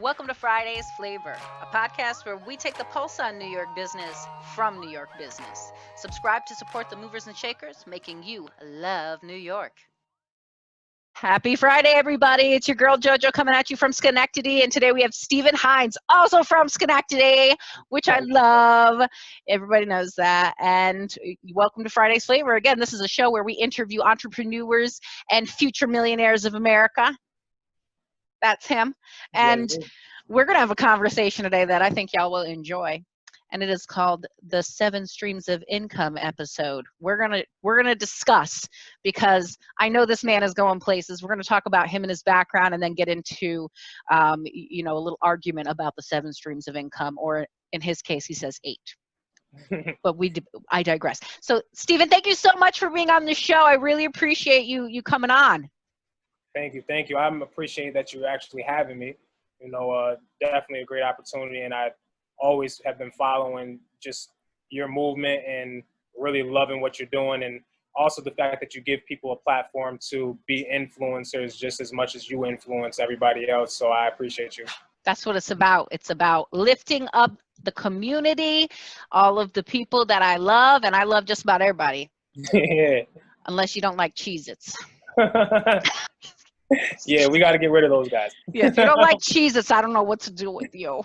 Welcome to Friday's Flavor, a podcast where we take the pulse on New York business from New York business. Subscribe to support the movers and shakers, making you love New York. Happy Friday, everybody. It's your girl JoJo coming at you from Schenectady. And today we have Steven Hines, also from Schenectady, which I love. Everybody knows that. And welcome to Friday's Flavor. Again, this is a show where we interview entrepreneurs and future millionaires of America. That's him. And we're going to have a conversation today that I think y'all will enjoy. And it is called the 7 Streams of Income episode. We're gonna discuss, because I know this man is going places. We're gonna talk about him and his background, and then get into a little argument about the 7 streams of income, or in his case, he says 8. But I digress. So, Steven, thank you so much for being on the show. I really appreciate you coming on. Thank you. I appreciate that you're actually having me. Definitely a great opportunity, and I always have been following just your movement and really loving what you're doing, and also the fact that you give people a platform to be influencers just as much as you influence everybody else. So I appreciate you. That's what it's about. It's about lifting up the community, all of the people that I love, and I love just about everybody. Yeah. Unless you don't like Cheez-Its. Yeah, we got to get rid of those guys. Yeah, if you don't like Cheez-Its, I don't know what to do with you.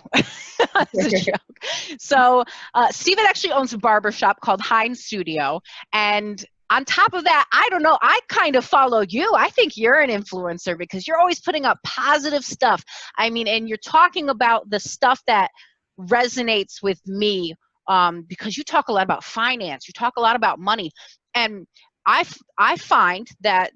That's a joke. So Steven actually owns a barbershop called Hines Studio. And on top of that, I don't know, I kind of follow you. I think you're an influencer because you're always putting up positive stuff. I mean, and you're talking about the stuff that resonates with me, because you talk a lot about finance. You talk a lot about money. And I find that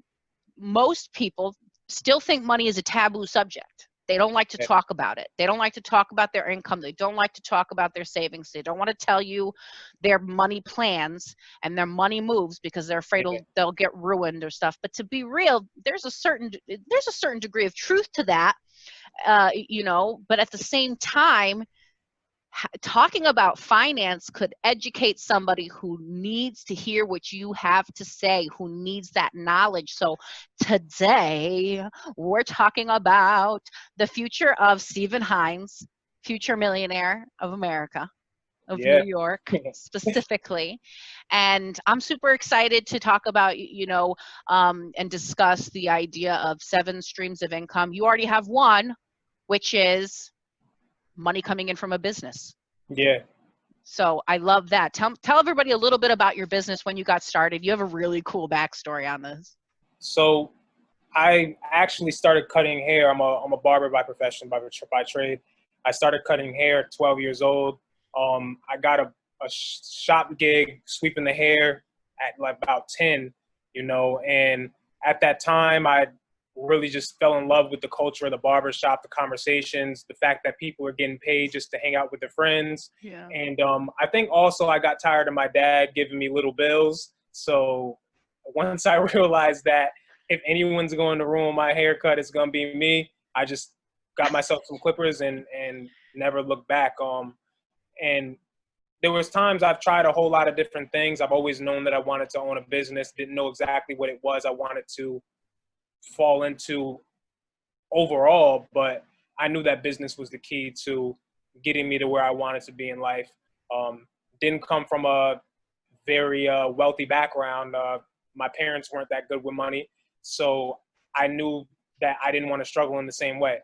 most people still think money is a taboo subject. They don't like to talk about it. They don't like to talk about their income. They don't like to talk about their savings. They don't want to tell you their money plans and their money moves because they're afraid they'll get ruined or stuff. But to be real, there's a certain degree of truth to that, but at the same time, talking about finance could educate somebody who needs to hear what you have to say, who needs that knowledge. So today we're talking about the future of Steven Hines, future millionaire of America, of New York specifically. And I'm super excited to talk about, and discuss the idea of 7 streams of income. You already have one, which is money coming in from a business. Yeah. So I love that. Tell everybody a little bit about your business, when you got started. You have a really cool backstory on this. So I actually started cutting hair. I'm a barber by profession, by trade. I started cutting hair at 12 years old. I got a shop gig sweeping the hair at like about 10, and at that time I really just fell in love with the culture of the barbershop, the conversations, the fact that people were getting paid just to hang out with their friends. Yeah. And I think also I got tired of my dad giving me little bills. So once I realized that if anyone's going to ruin my haircut, it's going to be me, I just got myself some clippers and never looked back. And there was times I've tried a whole lot of different things. I've always known that I wanted to own a business, didn't know exactly what it was I wanted to fall into overall, but I knew that business was the key to getting me to where I wanted to be in life. Didn't come from a very wealthy background. My parents weren't that good with money, so I knew that I didn't want to struggle in the same way.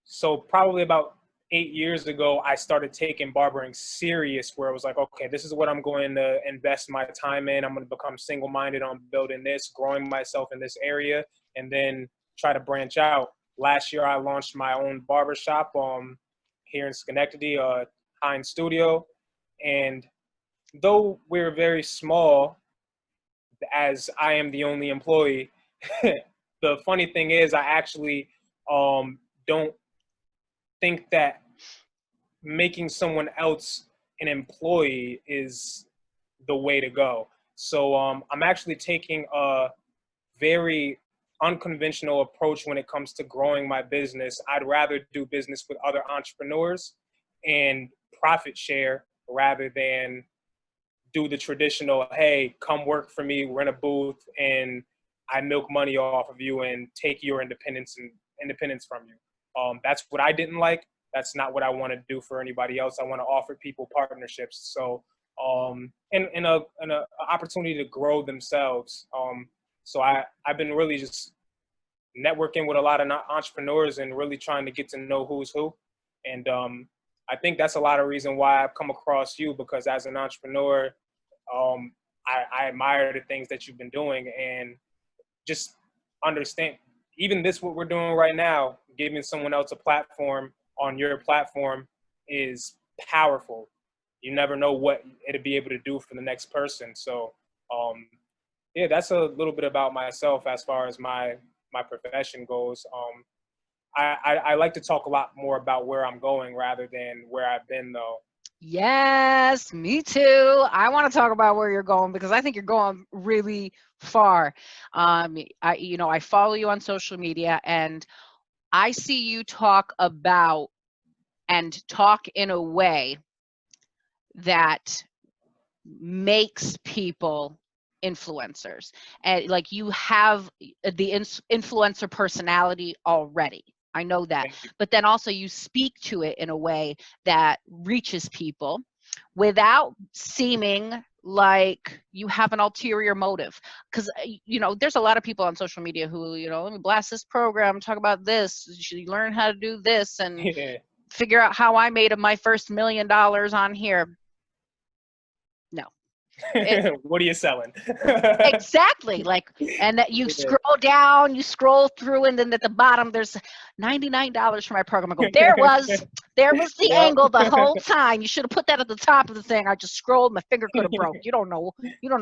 So probably about 8 years ago, I started taking barbering serious, where I was like, okay, this is what I'm going to invest my time in. I'm going to become single-minded on building this, growing myself in this area, and then try to branch out. Last year, I launched my own barbershop here in Schenectady, Hines Studio. And though we're very small, as I am the only employee, the funny thing is I actually don't think that making someone else an employee is the way to go. So I'm actually taking a very unconventional approach when it comes to growing my business. I'd rather do business with other entrepreneurs and profit share rather than do the traditional, hey, come work for me, rent a booth, and I milk money off of you and take your independence from you. That's what I didn't like. That's not what I want to do for anybody else. I want to offer people partnerships. So, and a opportunity to grow themselves. So I've been really just networking with a lot of entrepreneurs and really trying to get to know who's who. And I think that's a lot of reason why I've come across you, because as an entrepreneur, I admire the things that you've been doing, and just understand, even this, what we're doing right now, giving someone else a platform on your platform is powerful. You never know what it'll be able to do for the next person. So, yeah, that's a little bit about myself as far as my profession goes. I like to talk a lot more about where I'm going rather than where I've been, though. Yes, me too. I want to talk about where you're going because I think you're going really far. I follow you on social media and I see you talk about and talk in a way that makes people influencers, and like you have the influencer personality already. I know that. Thank you. But then also you speak to it in a way that reaches people without seeming like you have an ulterior motive. Because, there's a lot of people on social media who, let me blast this program, talk about this, you learn how to do this and Yeah. figure out how I made my first $1 million on here. No. What are you selling? Exactly. Like, and that you scroll down, you scroll through, and then at the bottom there's $99 for my program. I go, there was the Yep. angle the whole time. You should have put that at the top of the thing. I just scrolled, my finger could have broke. You don't know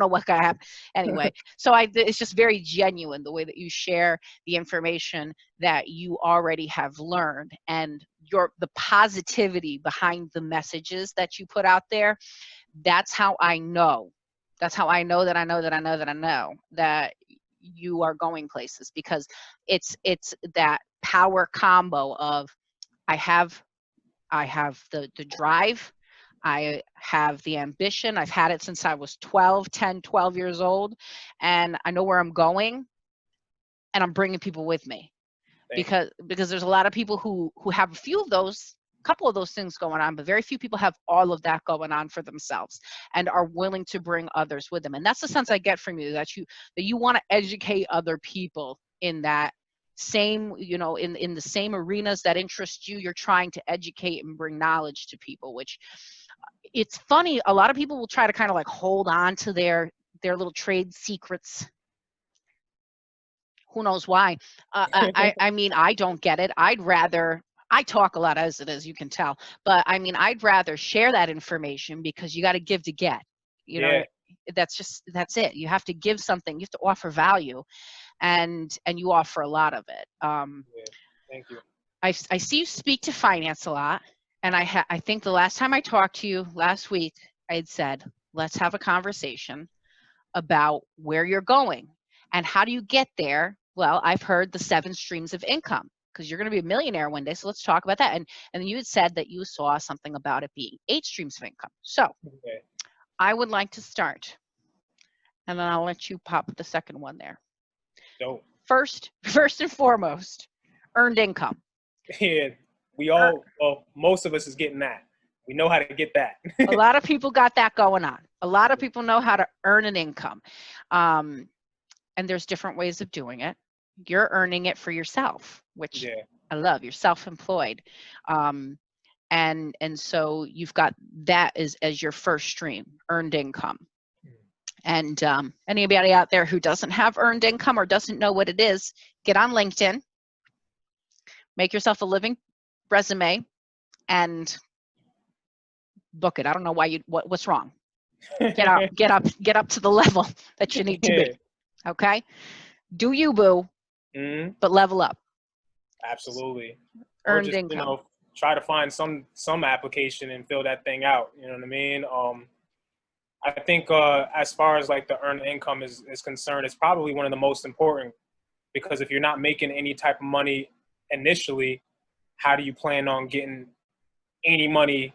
what could happen. Anyway, so it's just very genuine the way that you share the information that you already have learned, and the positivity behind the messages that you put out there. That's how I know. That's how I know that I know that I know that I know that you are going places, because it's that power combo of I have the drive, I have the ambition. I've had it since I was 12 years old, and I know where I'm going, and I'm bringing people with me. Because there's a lot of people who have a couple of those things going on, but very few people have all of that going on for themselves and are willing to bring others with them. And that's the sense I get from you, that you want to educate other people in that same, in the same arenas that interest you. You're trying to educate and bring knowledge to people, which, it's funny, a lot of people will try to kind of like hold on to their little trade secrets. Who knows why? I mean, I don't get it. I talk a lot as it is, you can tell, but I mean, I'd rather share that information, because you got to give to get, Yeah. that's it. You have to give something, you have to offer value, and you offer a lot of it. Yeah. Thank you. I see you speak to finance a lot, and I think the last time I talked to you last week, I had said, let's have a conversation about where you're going and how do you get there. Well, I've heard the 7 streams of income, because you're going to be a millionaire one day. So let's talk about that. And then you had said that you saw something about it being 8 streams of income. So Okay. I would like to start, and then I'll let you pop the second one there. Dope. First and foremost, earned income. Yeah. Most of us is getting that. We know how to get that. A lot of people got that going on. A lot of people know how to earn an income. And there's different ways of doing it. You're earning it for yourself, which Yeah. I love. You're self-employed. And so you've got that as your first stream, earned income. And anybody out there who doesn't have earned income or doesn't know what it is, get on LinkedIn, make yourself a living resume, and book it. I don't know why what's wrong. Get up to the level that you need to be. Okay? Do you, boo, but level up. Absolutely. Earned or just, income. Try to find some application and fill that thing out. You know what I mean? I think as far as like the earned income is concerned, it's probably one of the most important, because if you're not making any type of money initially, how do you plan on getting any money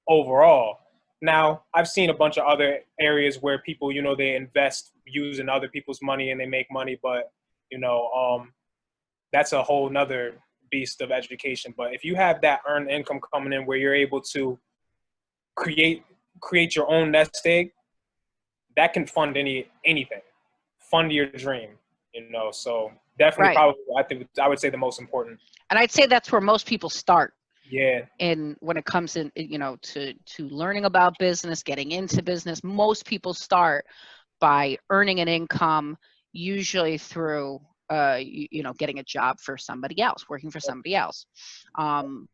overall? Now, I've seen a bunch of other areas where people, they invest using other people's money and they make money, but, that's a whole nother beast of education. But if you have that earned income coming in where you're able to create your own nest egg, that can fund anything, fund your dream, you know. So definitely, Right. probably, I would say the most important. And I'd say that's where most people start. Yeah. And when it comes in, you know, to learning about business, getting into business, most people start by earning an income, usually through you know, getting a job for somebody else, working for somebody else.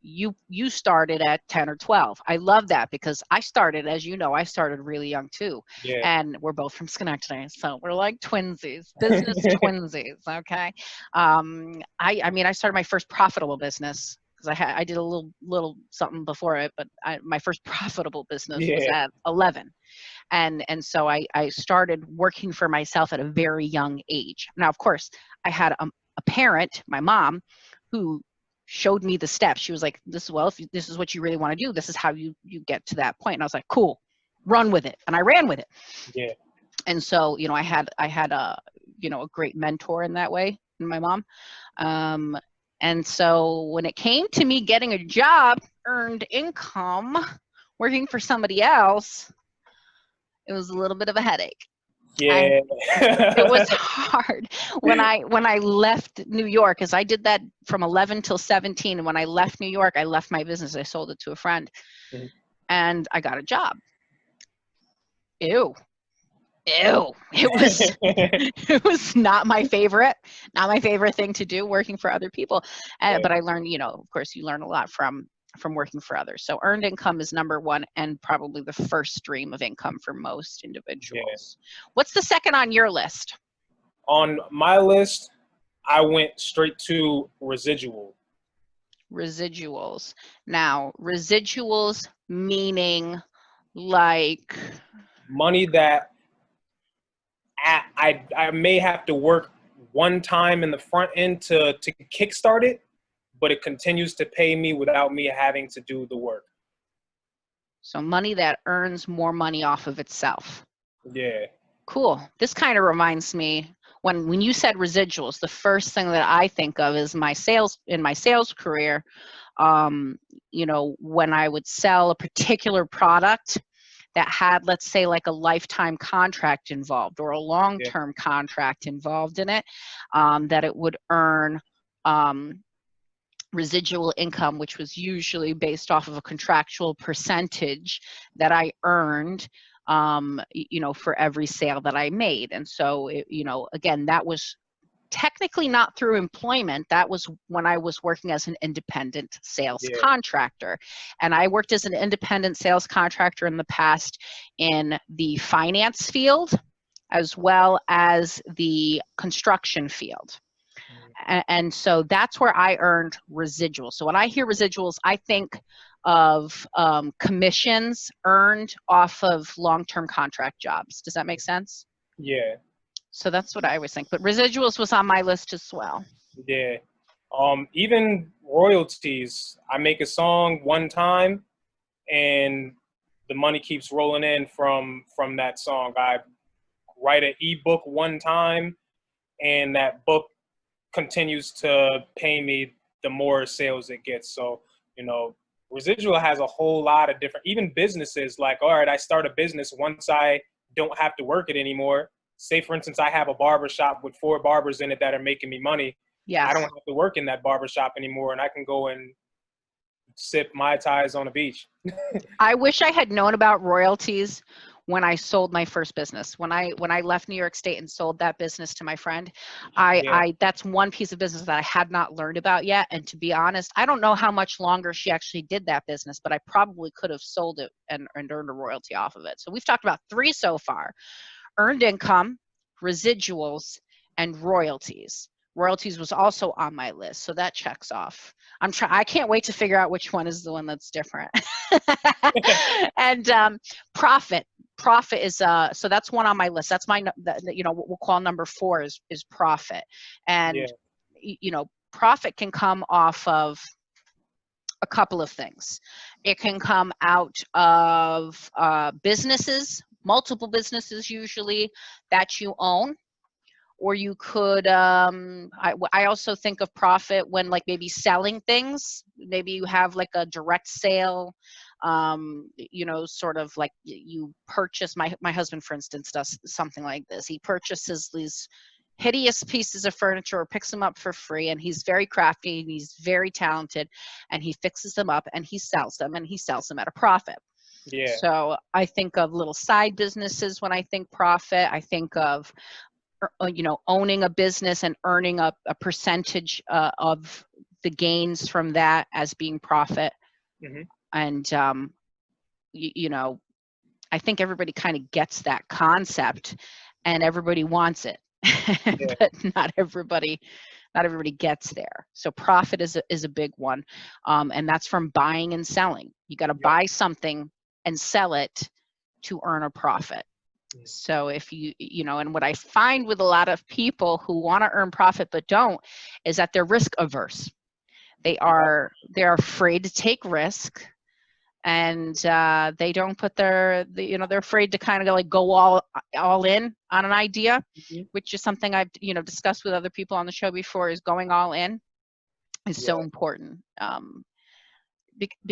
You started at 10 or 12. I love that, because I started, as you know, I started really young too. Yeah. And we're both from Schenectady, so we're like twinsies, business twinsies. Okay. I mean, I started my first profitable business, because I did a little something before it, but my first profitable business was Yeah. at 11. And so I started working for myself at a very young age. Now, of course, I had a parent, my mom, who showed me the steps. She was like, if this is what you really want to do, this is how you get to that point. And I was like, cool, run with it. And I ran with it. Yeah. And so, you know, I had a, you know, a great mentor in that way, in my mom. And so when it came to me getting a job, earned income, working for somebody else, it was a little bit of a headache. Yeah. It was hard when I left New York, because I did that from 11 till 17. And when I left New York, I left my business. I sold it to a friend, and I got a job. Ew. It was not my favorite thing to do, working for other people. But I learned, you know, of course, you learn a lot from working for others. So earned income is number one, and probably the first stream of income for most individuals. Yeah. What's the second on your list? On my list, I went straight to residual. Residuals. Now, residuals meaning like money that I may have to work one time in the front end to kickstart it, but it continues to pay me without me having to do the work. So money that earns more money off of itself. Yeah. Cool. This kind of reminds me, when you said residuals, the first thing that I think of is my sales career. You know, when I would sell a particular product that had, let's say, like a lifetime contract involved, or a long-term contract involved in it, that it would earn residual income, which was usually based off of a contractual percentage that I earned, you know, for every sale that I made. And so, you know, again, that was technically not through employment. That was when I was working as an independent sales contractor. And I worked as an independent sales contractor in the past in the finance field, as well as the construction field. And so that's where I earned residuals. So when I hear residuals, I think of commissions earned off of long-term contract jobs. Does that make sense? Yeah. So that's what I always think. But residuals was on my list as well. Yeah. Even royalties. I make a song one time, and the money keeps rolling in from that song. I write an ebook one time, and that book continues to pay me the more sales it gets. So, you know, residual has a whole lot of different, even businesses, like, all right, I start a business once I don't have to work it anymore. Say, for instance, I have a barber shop with 4 barbers in it that are making me money. Yes. I don't have to work in that barber shop anymore, and I can go and sip Mai Tais on the beach. I wish I had known about royalties when I sold my first business. When I left New York State and sold that business to my friend, that's one piece of business that I had not learned about yet. And to be honest, I don't know how much longer she actually did that business, but I probably could have sold it and earned a royalty off of it. So we've talked about 3 so far: earned income, residuals, and royalties. Royalties was also on my list, so that checks off. I can't wait to figure out which one is the one that's different. And profit is so that's one on my list. That's you know, what we'll call number 4 is profit. And you know, profit can come off of a couple of things. It can come out of businesses, multiple businesses usually, that you own, or you could, I also think of profit when like maybe selling things. Maybe you have like a direct sale, you know, sort of like you purchase, my husband, for instance, does something like this. He purchases these hideous pieces of furniture or picks them up for free, and he's very crafty and he's very talented, and he fixes them up and he sells them, and he sells them at a profit. Yeah. So I think of little side businesses when I think profit. I think of, you know, owning a business and earning a percentage of the gains from that as being profit. Mm-hmm. And, you know, I think everybody kind of gets that concept and everybody wants it, Yeah. but not everybody gets there. So profit is a big one. And that's from buying and selling. You got to Yep. buy something and sell it to earn a profit. So if you know, and what I find with a lot of people who want to earn profit but don't, is that they're risk averse. They're afraid to take risk, and they don't put you know, they're afraid to kind of like go all in on an idea, Mm-hmm. which is something I've, you know, discussed with other people on the show before. Is going all in is so important,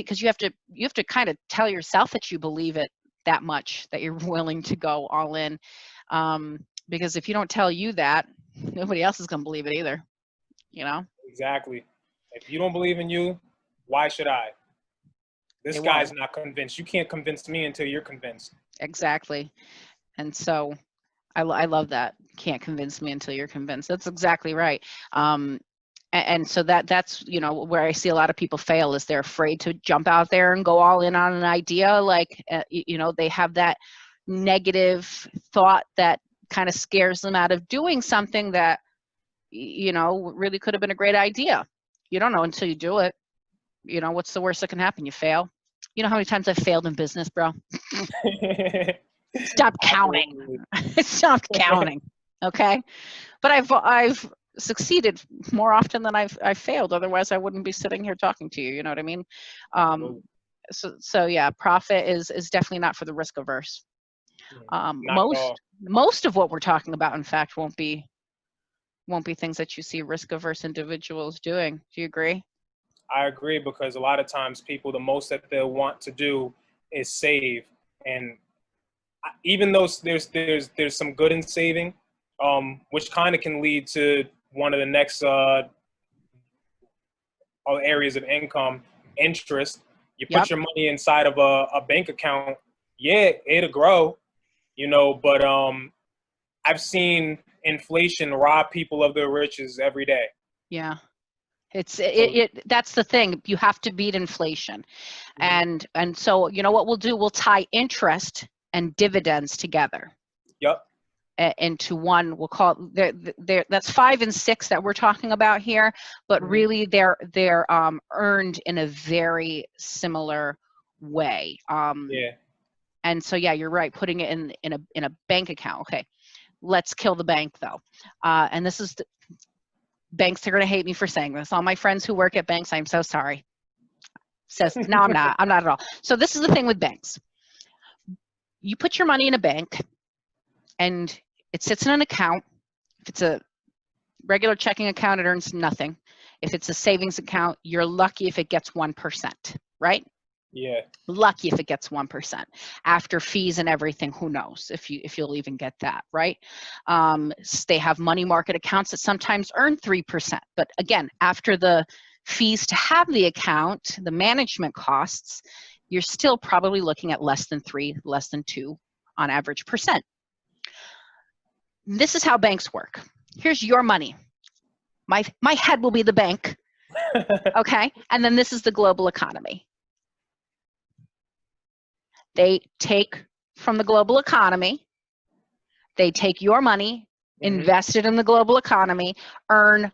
because you have to kind of tell yourself that you believe it that much, that you're willing to go all in, because if you don't tell you that, nobody else is going to believe it either, you know. Exactly. If you don't believe in you, why should I? This guy's not convinced. You can't convince me until you're convinced. Exactly. And so I love that. Can't convince me until you're convinced. That's exactly right. And so that's, you know, where I see a lot of people fail, is they're afraid to jump out there and go all in on an idea. Like, you know, they have that negative thought that kind of scares them out of doing something that, you know, really could have been a great idea. You don't know until you do it. You know, what's the worst that can happen? You fail. You know how many times I've failed in business, bro? Stop counting. Stop counting. Okay. But I've succeeded more often than I've failed. Otherwise, I wouldn't be sitting here talking to you. You know what I mean? So yeah, profit is definitely not for the risk averse. Most of what we're talking about, in fact, won't be things that you see risk averse individuals doing. Do you agree? I agree, because a lot of times people, the most that they'll want to do is save, and even though there's some good in saving, which kind of can lead to one of the next areas of income, interest. You put your money inside of a bank account, yeah, it'll grow, you know, but I've seen inflation rob people of their riches every day. Yeah. That's the thing. You have to beat inflation. And so, you know what we'll do? We'll tie interest and dividends together. Yep. Into one. We'll call it, that's 5 and 6 that we're talking about here, but really they're earned in a very similar way. Yeah. And so, yeah, you're right. Putting it in a bank account. Okay. Let's kill the bank though. And this is banks are going to hate me for saying this. All my friends who work at banks, I'm so sorry. Says, no, I'm not at all. So this is the thing with banks. You put your money in a bank and it sits in an account. If it's a regular checking account, it earns nothing. If it's a savings account, you're lucky if it gets 1%, right? Yeah. Lucky if it gets 1%. After fees and everything, who knows if you'll even get that, right? They have money market accounts that sometimes earn 3%. But again, after the fees to have the account, the management costs, you're still probably looking at less than 3, less than 2 on average percent. This is how banks work. Here's your money. My head will be the bank, okay? And then this is the global economy. They take from the global economy, they take your money, invest it in the global economy, earn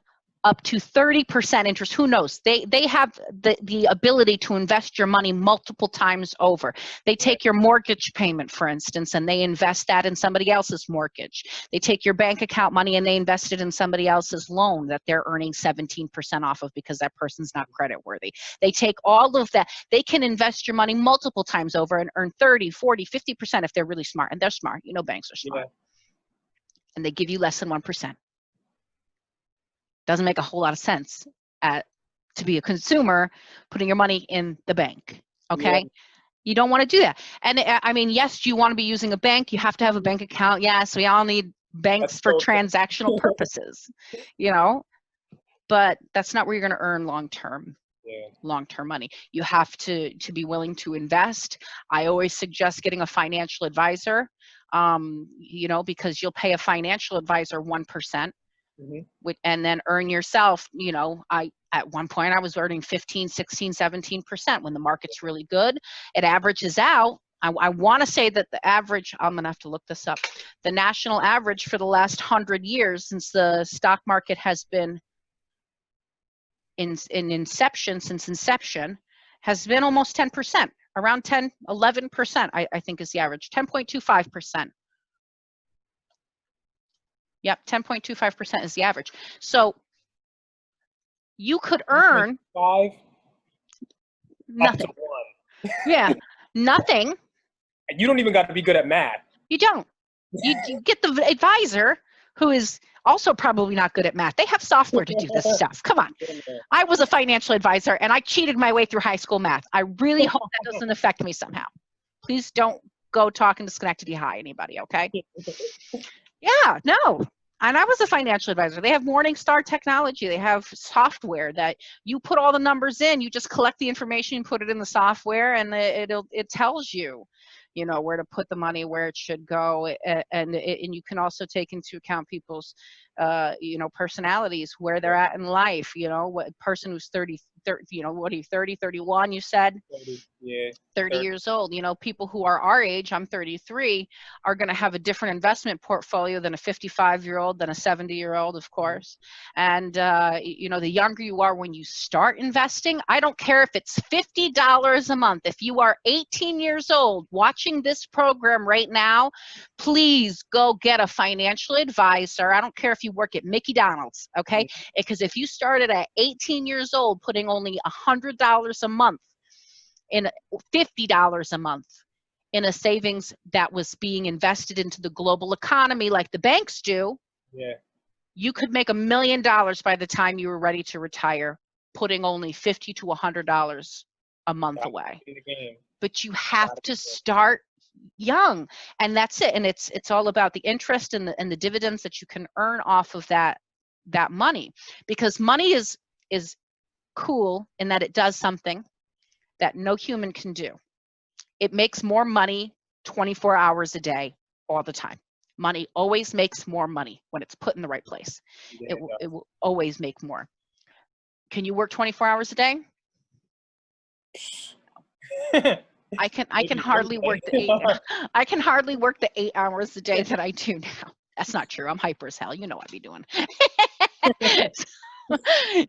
up to 30% interest. Who knows? They have the ability to invest your money multiple times over. They take your mortgage payment, for instance, and they invest that in somebody else's mortgage. They take your bank account money and they invest it in somebody else's loan that they're earning 17% off of because that person's not creditworthy. They take all of that. They can invest your money multiple times over and earn 30, 40, 50% if they're really smart. And they're smart. You know, banks are smart. And they give you less than 1%. Doesn't make a whole lot of sense to be a consumer, putting your money in the bank. Okay. Yeah. You don't want to do that. And I mean, yes, you want to be using a bank. You have to have a bank account. Yes, we all need banks That's for so true. transactional purposes, but that's not where you're going to earn long-term money. You have to be willing to invest. I always suggest getting a financial advisor, because you'll pay a financial advisor 1%. And then earn yourself, at one point I was earning 15, 16, 17% when the market's really good. It averages out. I want to say that the average, I'm going to have to look this up, the national average for the last 100 years since the stock market has been since inception, has been almost 10%, around 10, 11%, I think is the average, 10.25%. Yep, 10.25% is the average. So you could earn 5 nothing. up to 1. Yeah, nothing. You don't even got to be good at math. You don't. You get the advisor who is also probably not good at math. They have software to do this stuff. Come on. I was a financial advisor and I cheated my way through high school math. I really hope that doesn't affect me somehow. Please don't go talking to Schenectady High, anybody, okay? Yeah, no. And I was a financial advisor. They have Morningstar technology. They have software that you put all the numbers in. You just collect the information, put it in the software, and it tells you, where to put the money, where it should go, and you can also take into account people's, personalities, where they're at in life. What person who's 30, what are you, 30, 31? You said 30 years old. People who are our age, I'm 33, are going to have a different investment portfolio than a 55-year-old, than a 70-year-old, of course. And the younger you are when you start investing, I don't care if it's $50 a month. If you are 18 years old watching this program right now, please go get a financial advisor. I don't care if you work at Mickey Donald's, okay? Because if you started at 18 years old putting only $100 a month, in $50 a month in a savings that was being invested into the global economy like the banks do, you could make $1 million by the time you were ready to retire, putting only $50 to $100 a month away. But you have to start young, and that's it. And it's all about the interest and the dividends that you can earn off of that money, because money is cool in that it does something that no human can do. It makes more money 24 hours a day, all the time. Money always makes more money when it's put in the right place. It will always make more. Can you work 24 hours a day? I can hardly work I can hardly work the 8 hours a day that I do now. That's not true. I'm hyper as hell. I'd be doing.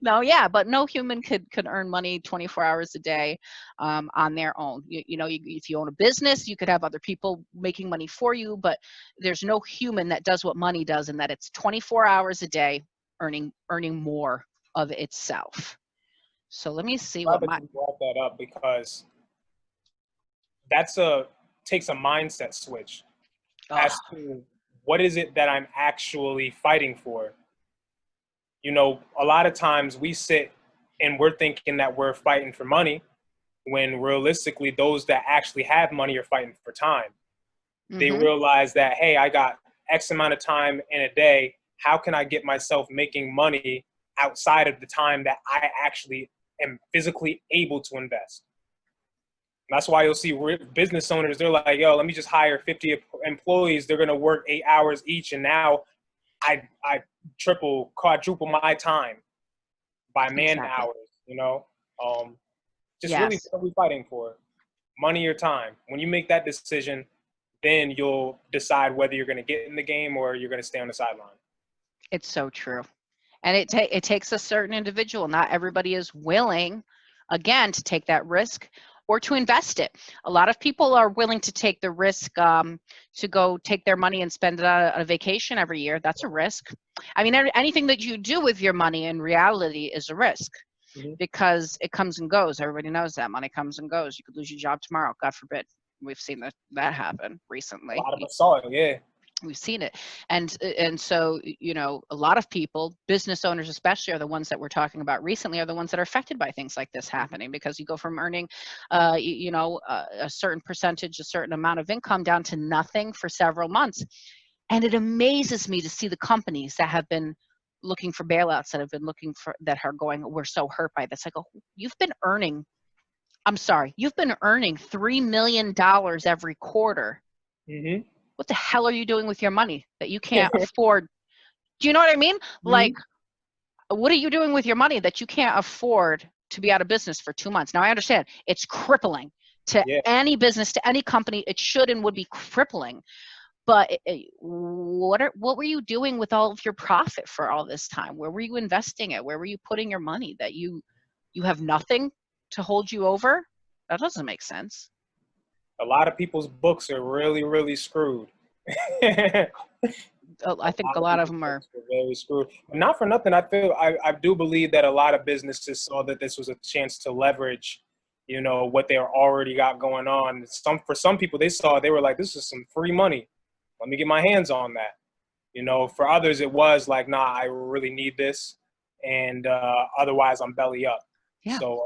No, yeah, but no human could earn money 24 hours a day on their own. If you own a business, you could have other people making money for you, but there's no human that does what money does, and that it's 24 hours a day earning more of itself. So let me see what you brought that up, because takes a mindset switch as to what is it that I'm actually fighting for. A lot of times we sit and we're thinking that we're fighting for money, when realistically those that actually have money are fighting for time. They realize that, hey, I got X amount of time in a day. How can I get myself making money outside of the time that I actually am physically able to invest? That's why you'll see business owners, they're like, yo, let me just hire 50 employees. They're going to work 8 hours each. And now I triple, quadruple my time by man hours, Just really what are we fighting for? Money or time? When you make that decision, then you'll decide whether you're going to get in the game or you're going to stay on the sideline. It's so true. And it takes a certain individual. Not everybody is willing, again, to take that risk or to invest it. A lot of people are willing to take the risk to go take their money and spend it on a vacation every year. That's a risk. I mean, anything that you do with your money in reality is a risk, because it comes and goes. Everybody knows that money comes and goes. You could lose your job tomorrow, God forbid. We've seen that happen recently. A lot of us saw it, yeah. We've seen it. And so, a lot of people, business owners especially, are the ones that we're talking about recently, are the ones that are affected by things like this happening, because you go from earning, a certain percentage, a certain amount of income down to nothing for several months. And it amazes me to see the companies that have been looking for bailouts, that are going, we're so hurt by this. I go, you've been earning $3 million every quarter. Mm-hmm. What the hell are you doing with your money that you can't afford? Do you know what I mean? Like, what are you doing with your money that you can't afford to be out of business for 2 months? Now, I understand it's crippling to Yeah. any business, to any company. It should and would be crippling. But what were you doing with all of your profit for all this time? Where were you investing it? Where were you putting your money that you have nothing to hold you over? That doesn't make sense. A lot of people's books are really, really screwed. A I think lot a of lot of people's them are. books are very screwed. But not for nothing, I do believe that a lot of businesses saw that this was a chance to leverage, what they already got going on. For some people, they were like, this is some free money. Let me get my hands on that. For others, it was like, nah, I really need this, and otherwise I'm belly up. Yeah. So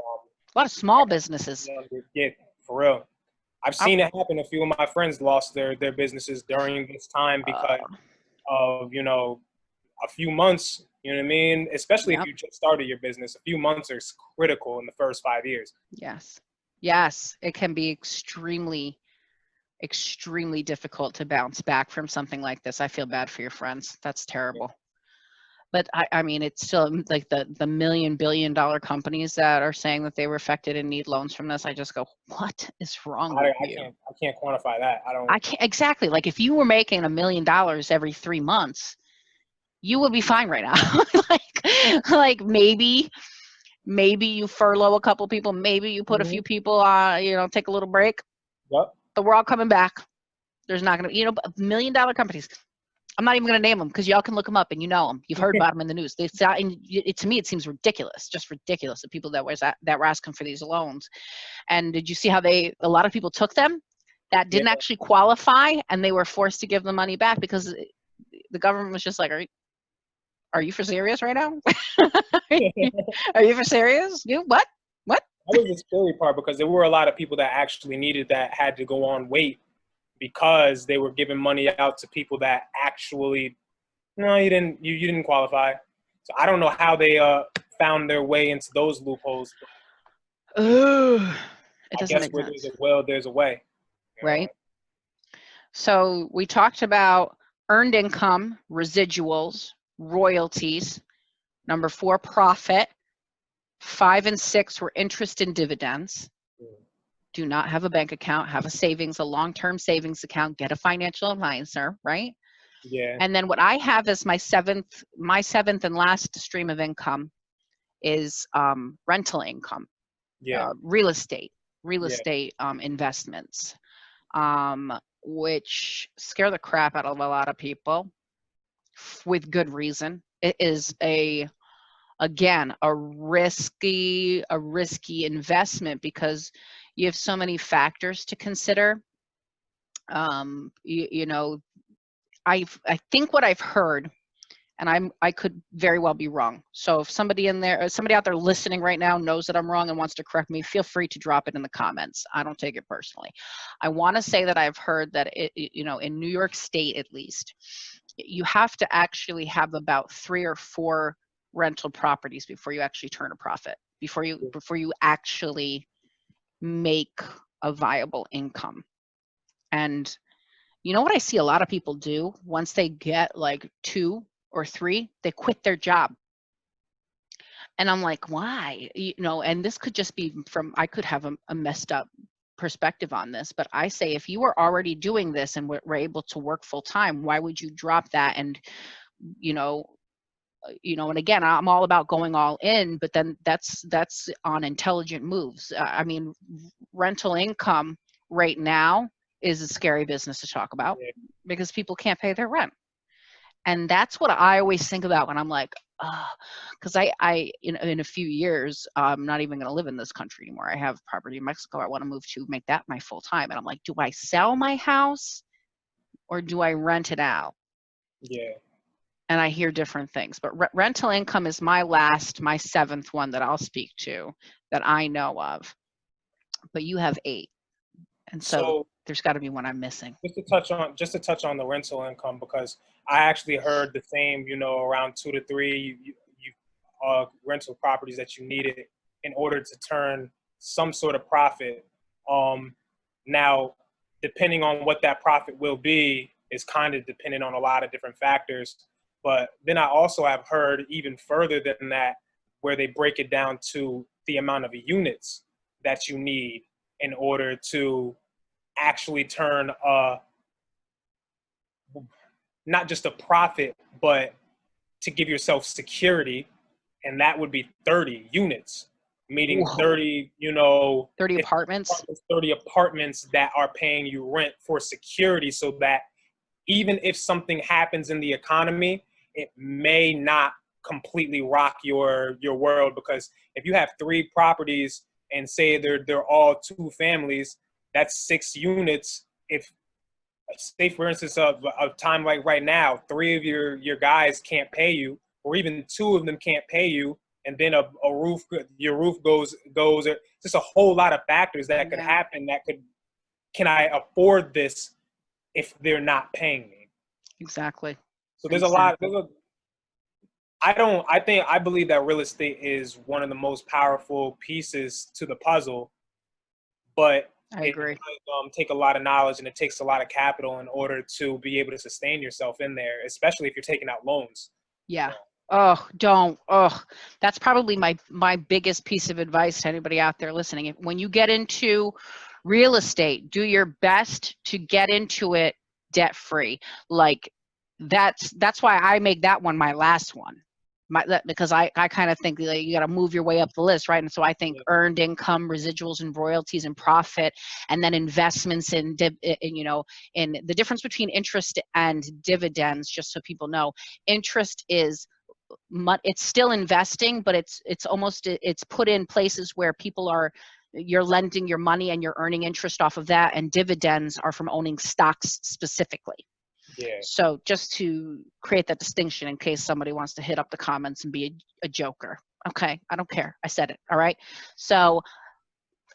A lot of small businesses. yeah, for real. I've I- seen it happen. A few of my friends lost their businesses during this time because of, a few months, you know what I mean? Especially if Yep. you just started your business, a few months are critical in the first 5 years. Yes. Yes. It can be extremely, extremely difficult to bounce back from something like this. I feel bad for your friends. That's terrible. But I mean, it's still like the $1 billion companies that are saying that they were affected and need loans from this. I just go, what is wrong with you? I can't quantify that. I can't, exactly. Like, if you were making $1 million every 3 months, you would be fine right now. like maybe you furlough a couple people, maybe you put a few people on, take a little break. Yep. But we're all coming back. There's not going to, $1 million companies. I'm not even going to name them because y'all can look them up and you know them. You've heard about them in the news. To me, it seems ridiculous, just ridiculous. The people that were asking for these loans. And did you see how a lot of people took them that didn't actually qualify, and they were forced to give the money back because the government was just like, are you for serious right now? Are you for serious? You what? What? That was the scary part, because there were a lot of people that actually needed that, had to go on wait because they were giving money out to people that actually, no, you didn't qualify. So I don't know how they found their way into those loopholes. It I doesn't guess make where sense. there's a will, there's a way. Right? So we talked about earned income, residuals, royalties. Number 4, profit. 5 and 6 were interest and dividends. Do not have a bank account, have a long-term savings account, get a financial advisor, right? Yeah. And then what I have as my seventh and last stream of income is rental income, Yeah. real estate investments, which scare the crap out of a lot of people with good reason. It is again a risky investment because you have so many factors to consider. I think what I've heard, and I could very well be wrong. So if somebody out there listening right now knows that I'm wrong and wants to correct me, feel free to drop it in the comments. I don't take it personally. I want to say that I've heard that in New York State at least, you have to actually have about 3 or 4 rental properties before you actually turn a profit, before you actually make a viable income. And you know what I see a lot of people do once they get like 2 or 3, they quit their job. And I'm like, why? And this could just be I could have a messed up perspective on this, but I say, if you were already doing this and were able to work full time, why would you drop that? And, and again, I'm all about going all in, but then that's on intelligent moves. I mean, rental income right now is a scary business to talk about because people can't pay their rent. And that's what I always think about when I'm like, because I in a few years, I'm not even going to live in this country anymore. I have property in Mexico. I want to move to make that my full time. And I'm like, do I sell my house or do I rent it out? Yeah. And I hear different things. But rental income is my seventh one that I'll speak to that I know of. But you have 8. And so So there's got to be one I'm missing. just to touch on the rental income, because I actually heard the same, around 2 to 3 rental properties that you needed in order to turn some sort of profit. Now, depending on what that profit will be is kind of dependent on a lot of different factors. But then I also have heard even further than that, where they break it down to the amount of units that you need in order to actually turn not just a profit, but to give yourself security, and that would be 30 units, meaning Whoa. 30, 30 apartments? 30 apartments that are paying you rent for security, so that even if something happens in the economy, it may not completely rock your world. Because if you have 3 properties and say they're all 2 families, that's 6 units. If, say for instance, of a time like right now, 3 of your guys can't pay you, or even 2 of them can't pay you, and then your roof goes, just a whole lot of factors that could happen. Can I afford this if they're not paying me? Exactly. So there's a lot. I believe that real estate is one of the most powerful pieces to the puzzle, but I agree. It does take a lot of knowledge, and it takes a lot of capital in order to be able to sustain yourself in there, especially if you're taking out loans. Yeah. Oh, that's probably my biggest piece of advice to anybody out there listening. When you get into real estate, do your best to get into it debt free. Like that's why I make that one my last one. Because I kind of think like you got to move your way up the list, right? And so I think earned income, residuals and royalties and profit, and then investments in the difference between interest and dividends, just so people know. Interest is it's still investing, but it's put in places where you're lending your money and you're earning interest off of that, and dividends are from owning stocks specifically. Yeah. So just to create that distinction in case somebody wants to hit up the comments and be a joker. Okay, I don't care. I said it. All right. So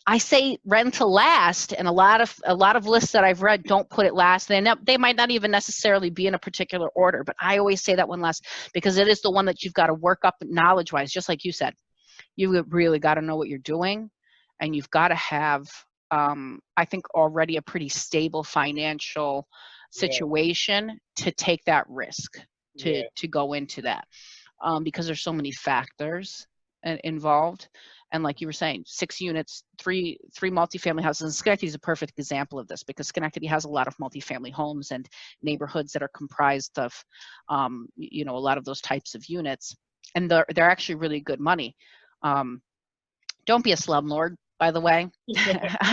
I say rent to last, and a lot of lists that I've read don't put it last. They might not even necessarily be in a particular order, but I always say that one last because it is the one that you've got to work up knowledge-wise, just like you said. You really got to know what you're doing, and you've got to have, I think, already a pretty stable financial situation to take that risk, to go into that, because there's so many factors involved. And like you were saying, 6 units, three multifamily houses. And Schenectady is a perfect example of this because Schenectady has a lot of multifamily homes and neighborhoods that are comprised of, a lot of those types of units. And they're actually really good money. Don't be a slumlord, by the way.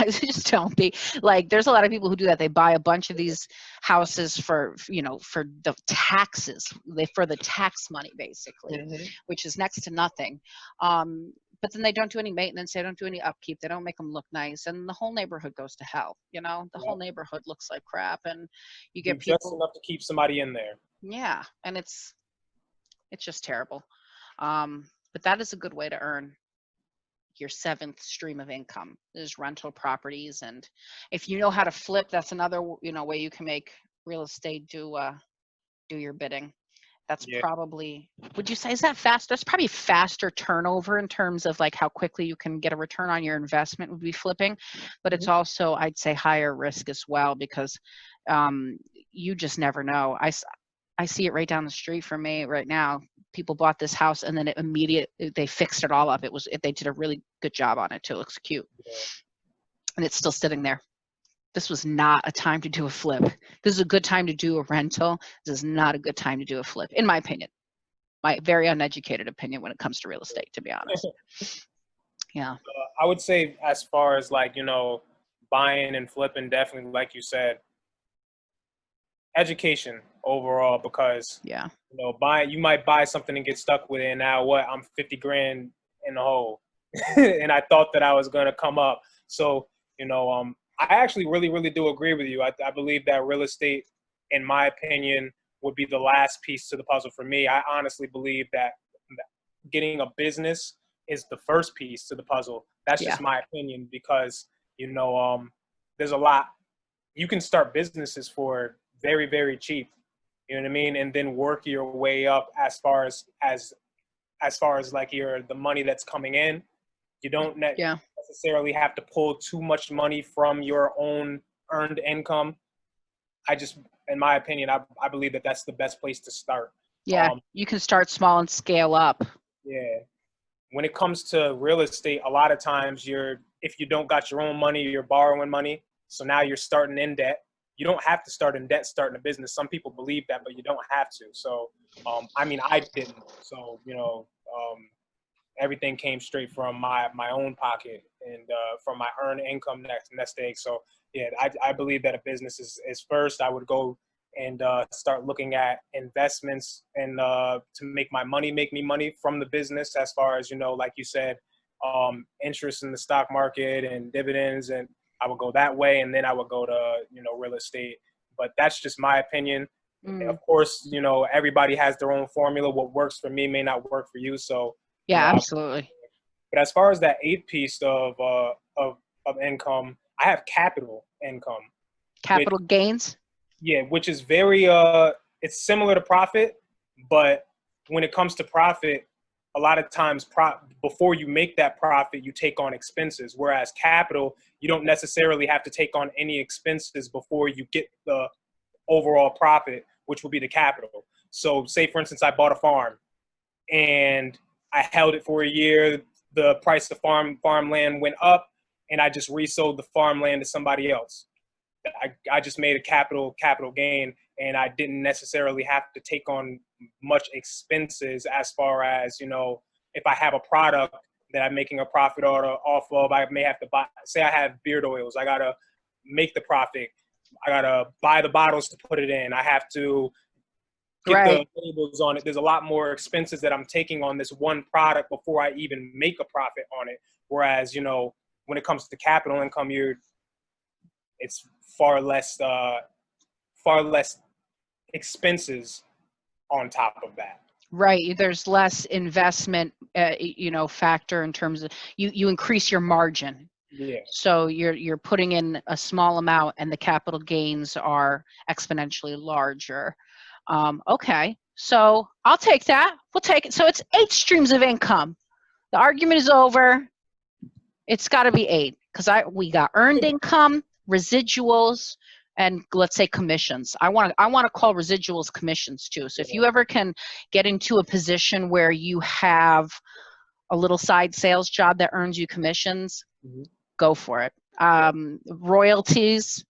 Just don't be. Like, there's a lot of people who do that. They buy a bunch of these houses for the taxes, for the tax money, basically, which is next to nothing. But then they don't do any maintenance. They don't do any upkeep. They don't make them look nice. And the whole neighborhood goes to hell. The whole neighborhood looks like crap. And you get people just enough to keep somebody in there. Yeah. And it's just terrible. But that is a good way to earn your 7th stream of income is rental properties. And if you know how to flip, that's another, way you can make real estate do your bidding. That's probably, would you say, is that fast? That's probably faster turnover in terms of like how quickly you can get a return on your investment would be flipping. But it's also, I'd say, higher risk as well, because you just never know. I see it right down the street from me right now. People bought this house and then they fixed it all up. They did a really good job on it too. It looks cute. And it's still sitting there. This was not a time to do a flip. This is a good time to do a rental. This is not a good time to do a flip, in my opinion. My very uneducated opinion when it comes to real estate, to be honest. Yeah. I would say, as far as like, buying and flipping, definitely, like you said, education overall, because you might buy something and get stuck with it, and now I'm 50 grand in the hole and I thought that I was going to come up. So I actually really do agree with you. I believe that real estate in my opinion, would be the last piece to the puzzle for me. I honestly believe that getting a business is the first piece to the puzzle. That's Yeah. just my opinion because, there's a lot. You can start businesses for very, very cheap, you know what I mean? And then work your way up as far as like the money that's coming in. You don't necessarily have to pull too much money from your own earned income. In my opinion, I believe that that's the best place to start. Yeah, you can start small and scale up. Yeah. When it comes to real estate, a lot of times if you don't got your own money, you're borrowing money. So now you're starting in debt. You don't have to start in debt starting a business. Some people believe that, but you don't have to. So, I didn't. So, everything came straight from my own pocket and from my earned income nest egg. So yeah, I believe that a business is first. I would go and start looking at investments and to make me money from the business, as far as, like you said, interest in the stock market and dividends. And I would go that way. And then I would go to, real estate. But that's just my opinion. Of course, everybody has their own formula. What works for me may not work for you. So, yeah, absolutely. But as far as that eighth piece of income, I have capital income. Capital gains? Yeah, which is very it's similar to profit, but when it comes to profit, a lot of times before you make that profit, you take on expenses. Whereas capital, you don't necessarily have to take on any expenses before you get the overall profit, which will be the capital. So say, for instance, I bought a farm and I held it for a year. The price of farmland went up, and I just resold the farmland to somebody else. I just made a capital gain, and I didn't necessarily have to take on much expenses as far as, if I have a product that I'm making a profit off of, I may have to buy, say I have beard oils, I got to make the profit. I got to buy the bottles to put it in. I have to get the labels on it. There's a lot more expenses that I'm taking on this one product before I even make a profit on it. Whereas, when it comes to capital income, it's far less expenses on top of that. Right. There's less investment, factor in terms of you increase your margin. Yeah. So you're putting in a small amount and the capital gains are exponentially larger. Okay, so I'll take that. We'll take it. So it's 8 streams of income. The argument is over. It's got to be 8 because we got earned income, residuals, and let's say commissions. I want to call residuals commissions too. So if you ever can get into a position where you have a little side sales job that earns you commissions, go for it. Royalties,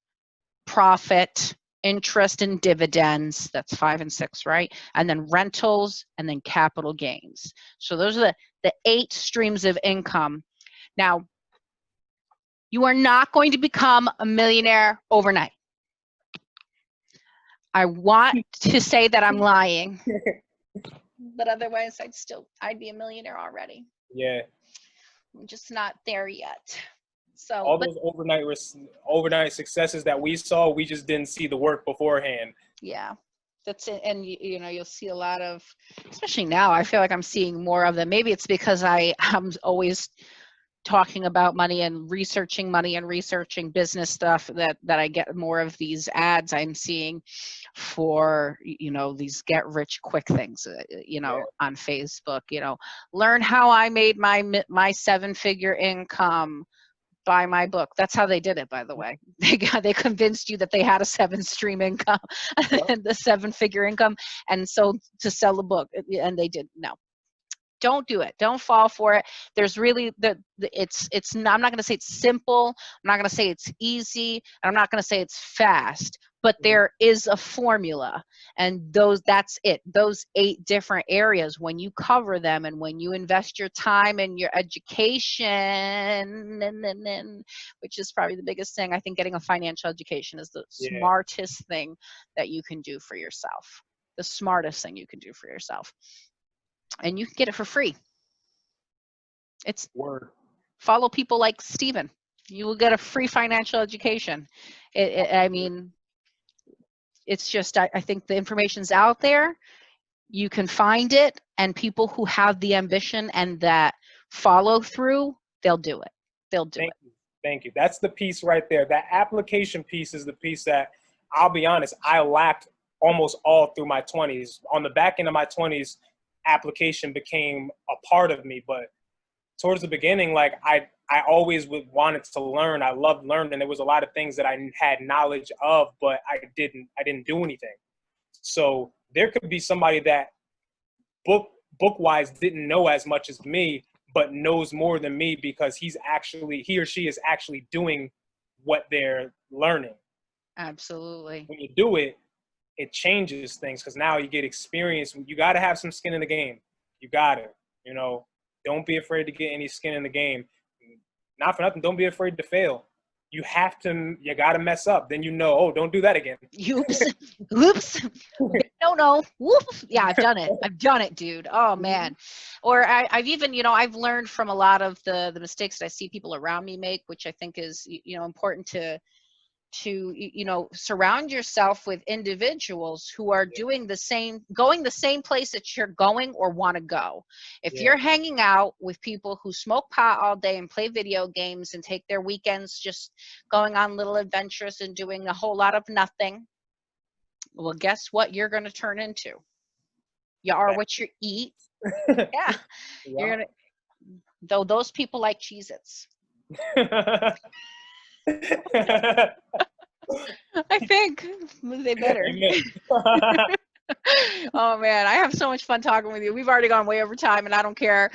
profit, interest and dividends, that's 5 and 6, right? And then rentals, and then capital gains. So those are the 8 streams of income. Now, you are not going to become a millionaire overnight. I want to say that I'm lying, but otherwise I'd be a millionaire already. Yeah. I'm just not there yet. So all those overnight successes that we saw, we just didn't see the work beforehand. Yeah, that's it. And you'll see a lot of, especially now, I feel like I'm seeing more of them. Maybe it's because I'm always talking about money and researching business stuff that I get more of these ads I'm seeing for, these get rich quick things, on Facebook, learn how I made my 7-figure income. Buy my book. That's how they did it, by the way. They convinced you that they had a 7-stream income and the 7-figure income, and so to sell the book, and they did. No, don't do it. Don't fall for it. There's really it's not, I'm not going to say it's simple. I'm not going to say it's easy. And I'm not going to say it's fast, but there is a formula, and that's it. Those 8 different areas, when you cover them and when you invest your time and your education, and which is probably the biggest thing, I think getting a financial education is the smartest thing that you can do for yourself. The smartest thing you can do for yourself. And you can get it for free. It's follow people like Steven. You will get a free financial education. I mean, It's just, I think the information's out there. You can find it, and people who have the ambition and that follow through, they'll do it. They'll do it. Thank you. That's the piece right there. That application piece is the piece that, I'll be honest, I lacked almost all through my 20s. On the back end of my 20s, application became a part of me. But towards the beginning, like I always wanted to learn. I loved learning. There was a lot of things that I had knowledge of, but I didn't do anything. So there could be somebody that book-wise didn't know as much as me, but knows more than me because he or she is actually doing what they're learning. Absolutely. When you do it, it changes things because now you get experience. You got to have some skin in the game. You got it. You know, don't be afraid to get any skin in the game. Not for nothing, don't be afraid to fail. You got to mess up. Then you know, oh, don't do that again. Oops. Oops. No. Whoops. Yeah, I've done it, dude. Oh, man. Or I've even, I've learned from a lot of the mistakes that I see people around me make, which I think is, important to surround yourself with individuals who are going the same place that you're going or want to go. If you're hanging out with people who smoke pot all day and play video games and take their weekends just going on little adventures and doing a whole lot of nothing, well, guess what you're going to turn into? You are what you eat. Yeah. You're gonna, though those people like Cheez-Its. I think they better. Oh man, I have so much fun talking with you. We've already gone way over time and I don't care.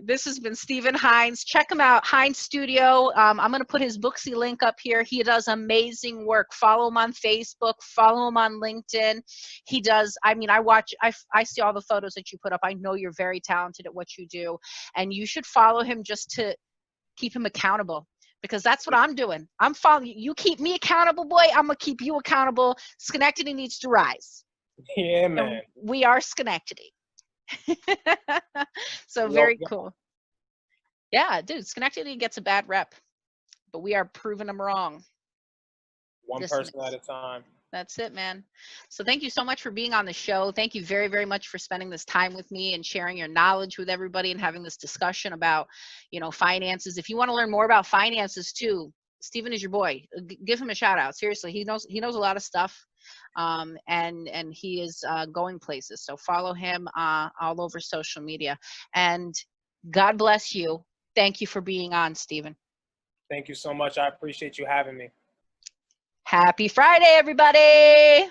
This has been Steven Hines. Check him out, Hines Studio. I'm going to put his Booksy link up here. He does amazing work. Follow him on Facebook, follow him on LinkedIn. He does, I see all the photos that you put up. I know you're very talented at what you do, and you should follow him just to keep him accountable. Because that's what I'm doing. I'm following you. You keep me accountable, boy. I'm going to keep you accountable. Schenectady needs to rise. Yeah, man. And we are Schenectady. So very cool. Yeah, dude, Schenectady gets a bad rep, but we are proving them wrong. One person at a time. That's it, man. So thank you so much for being on the show. Thank you very, very much for spending this time with me and sharing your knowledge with everybody and having this discussion about, finances. If you want to learn more about finances too, Steven is your boy. Give him a shout out. Seriously, he knows a lot of stuff, and he is going places. So follow him all over social media. And God bless you. Thank you for being on, Steven. Thank you so much. I appreciate you having me. Happy Friday, everybody.